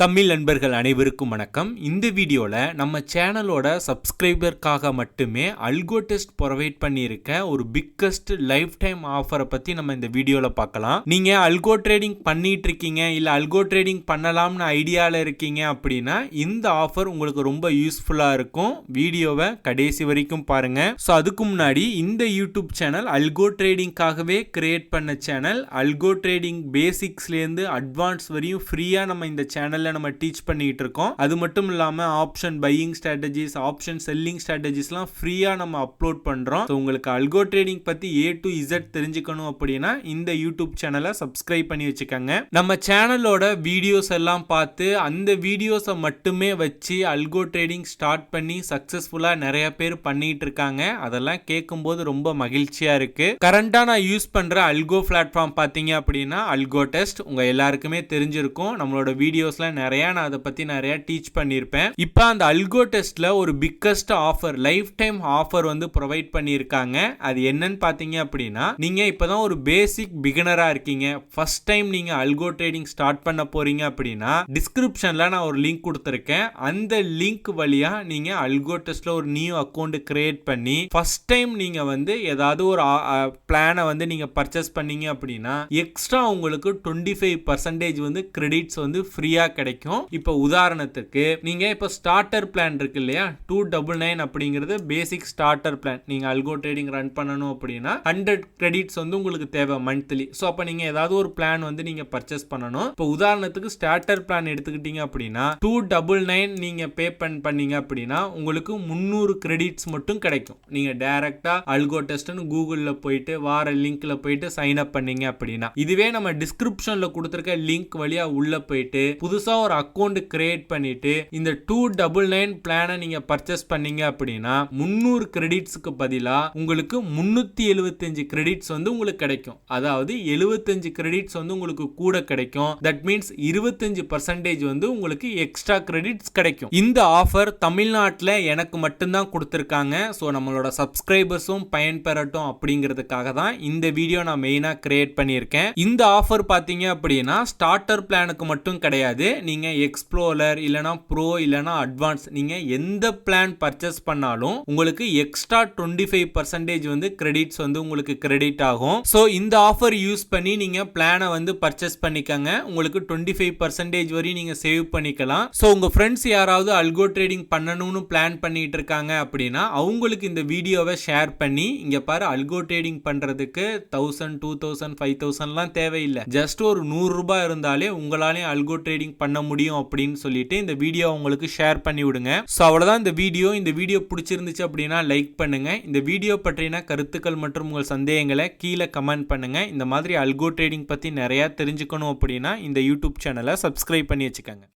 தமிழ் நண்பர்கள் அனைவருக்கும் வணக்கம். இந்த வீடியோல நம்ம சேனலோட சப்ஸ்கிரைபருக்காக மட்டுமே அல்கோடெஸ்ட் ப்ரொவைட் பண்ணியிருக்க ஒரு பிக்கஸ்ட் லைஃப் டைம் ஆஃபரை பத்தி நம்ம இந்த வீடியோல பார்க்கலாம். நீங்க அல்கோ ட்ரேடிங் பண்ணிட்டு இருக்கீங்க இல்ல அல்கோ ட்ரேடிங் பண்ணலாம்னு ஐடியால இருக்கீங்க அப்படின்னா இந்த ஆஃபர் உங்களுக்கு ரொம்ப யூஸ்ஃபுல்லா இருக்கும். வீடியோவை கடைசி வரைக்கும் பாருங்க. ஸோ அதுக்கு முன்னாடி இந்த யூடியூப் சேனல் அல்கோ ட்ரேடிங்காகவே கிரியேட் பண்ண சேனல். அல்கோ ட்ரேடிங் பேசிக்ஸ்லேருந்து அட்வான்ஸ் வரையும் ஃப்ரீயா நம்ம இந்த சேனல் நம்ம டீச் பண்ணிட்டு இருக்கோம். அது மட்டும் இல்லாம option buying strategies, option selling ஸ்ட்ராட்டஜிஸ்லாம் ஃப்ரீயா நம்ம அப்லோட் பண்றோம். உங்களுக்கு அல்கோ ட்ரேடிங் பத்தி A to Z தெரிஞ்சுக்கணும் அப்படின்னா இந்த யூடியூப் சேனலை சப்ஸ்கிரைப் பண்ணி வச்சுக்கோங்க. நம்ம சேனலோட வீடியோஸ் எல்லாம் பார்த்து அந்த வீடியோஸை மட்டுமே வச்சு அல்கோ ட்ரேடிங் ஸ்டார்ட் பண்ணி சக்சஸ்ஃபுல்லா நிறைய பேர் பண்ணிட்டு இருக்காங்க. அதெல்லாம் கேட்கும்போது ரொம்ப மகிழ்ச்சியா இருக்கு. கரண்டா நான் யூஸ் பண்ற அல்கோ பிளாட்ஃபார்ம் பாத்தீங்க அப்படின்னா அல்கோடெஸ்ட். உங்க எல்லாருக்குமே தெரிஞ்சிருக்கும். நம்மளோட வீடியோஸ்ல நிறைய நான் அதை பத்தி நிறைய டீச் பண்ணியிருப்பேன். இப்போ அந்த அல்கோடெஸ்ட்ல ஒரு biggest offer, life time offer வந்து ப்ரொவைட் பண்ணியிருக்காங்க. அது என்னன்னு பாத்தீங்க அப்படின்னா, நீங்க இப்பதான் ஒரு பேசிக் பிகினரா இருக்கீங்க, ஃபர்ஸ்ட் டைம் நீங்க அல்கோ ட்ரேடிங் ஸ்டார்ட் பண்ண போறீங்க அப்படின்னா டிஸ்கிரிப்ஷன்ல நான் ஒரு லிங்க் கொடுத்திருக்கேன். அந்த லிங்க் வழியா நீங்க அல்கோடெஸ்ட்ல ஒரு நியூ அக்கௌண்ட் கிரியேட் பண்ணி ஃபர்ஸ்ட் டைம் நீங்க வந்து ஏதாவது ஒரு பிளானை வந்து நீங்க பர்ச்சேஸ் பண்ணீங்க அப்படின்னா எக்ஸ்ட்ரா உங்களுக்கு 25% வந்து கிரெடிட்ஸ் வந்து ஃப்ரீயா கிடைக்கும். இப்போ உதாரணத்துக்கு நீங்க இப்போ ஸ்டார்டர் பிளான் இருக்கு இல்லையா, 299 அப்படிங்கிறது பேசிக் ஸ்டார்டர் பிளான். நீங்க அல்கோ ட்ரேடிங் ரன் பண்ணணும் அப்படின்னா 100 கிரெடிட்ஸ் வந்து உங்களுக்கு தேவை மந்த்லி. ஸோ அப்போ நீங்க ஏதாவது ஒரு பிளான் வந்து நீங்க பர்ச்சேஸ் பண்ணணும். இப்போ உதாரணத்துக்கு ஸ்டார்டர் பிளான் எடுத்துக்கிட்டீங்க அப்படின்னா 299 நீங்க பே பண்ணீங்க அப்படின்னா உங்களுக்கு 300 கிரெடிட்ஸ் மட்டும் கிடைக்கும். நீங்க டைரக்டா அல்கோடெஸ்ட்னு கூகுள்ல போயிட்டு வார லிங்க்ல போயிட்டு சைன் அப் பண்ணீங்க அப்படின்னா, இதுவே நம்ம டிஸ்கிரிப்ஷன்ல கொடுத்திருக்க லிங்க் வழியா உள்ள போயிட்டு புதுசா ஒரு அக்கவுண்ட் கிரியேட் பண்ணிட்டு இந்த 299 பிளானை நீங்க பர்ச்சேஸ் பண்ணீங்க அப்படின்னா 300 கிரெடிட்ஸ்க்கு பதிலா உங்களுக்கு 375 கிரெடிட்ஸ் வந்து உங்களுக்கு கிடைக்கும். அதாவது 75 கிரெடிட்ஸ் வந்து உங்களுக்கு கூட கிடைக்கும். தட் மீன்ஸ் 25% வந்து உங்களுக்கு எக்ஸ்ட்ரா கிரெடிட்ஸ் கிடைக்கும். இந்த ஆஃபர் தமிழ்நாட்டில் எனக்கு மட்டும்தான் கொடுத்திருக்காங்க. ஸோ நம்மளோட சப்ஸ்கிரைபர்ஸும் பயன்பெறட்டும் அப்படிங்கிறதுக்காக தான் இந்த வீடியோ நான் மெயினா கிரியேட் பண்ணியிருக்கேன். இந்த ஆஃபர் பாத்தீங்க அப்படின்னா ஸ்டார்டர் பிளானுக்கு மட்டும் கிடையாது. நீங்க எக்ஸ்ப்ளோரர் இல்லனா ப்ரோ இல்லனா அட்வான்ஸ் நீங்க எந்த பிளான் பர்ச்சேஸ் பண்ணாலும் உங்களுக்கு எக்ஸ்ட்ரா 25% வந்து கிரெடிட்ஸ் வந்து உங்களுக்கு கிரெடிட் ஆகும். சோ இந்த ஆஃபர் யூஸ் பண்ணி நீங்க பிளானை வந்து பர்ச்சேஸ் பண்ணிக்கங்க. உங்களுக்கு 25% வரை நீங்க சேவ் பண்ணிக்கலாம். சோ உங்க ஃப்ரெண்ட்ஸ் யாராவது அல்கோ ட்ரேடிங் பண்ணணும்னு பிளான் பண்ணிட்டு இருக்காங்க அப்படின்னா அவங்களுக்கு இந்த வீடியோவை ஷேர் பண்ணி, இங்க பாரு அல்கோ ட்ரேடிங் பண்றதுக்கு 1000 2000 5000லாம் தேவையில்லை, ஜஸ்ட் ஒரு 100 ரூபாய் இருந்தாலே உங்களாலே அல்கோ ட்ரேடிங் பண்ண முடியும் அப்படின்னு சொல்லிட்டு இந்த வீடியோ உங்களுக்கு ஷேர் பண்ணி விடுங்க. ஸோ அவ்வளோதான் இந்த வீடியோ பிடிச்சிருந்துச்சு அப்படின்னா லைக் பண்ணுங்க. இந்த வீடியோ பற்றின கருத்துக்கள் மற்றும் உங்கள் சந்தேகங்களை கீழே கமெண்ட் பண்ணுங்க. இந்த மாதிரி அல்கோ ட்ரேடிங் பத்தி நிறைய தெரிஞ்சுக்கணும் அப்படின்னா இந்த யூடியூப் சேனலை சப்ஸ்கிரைப் பண்ணி வச்சுக்கோங்க.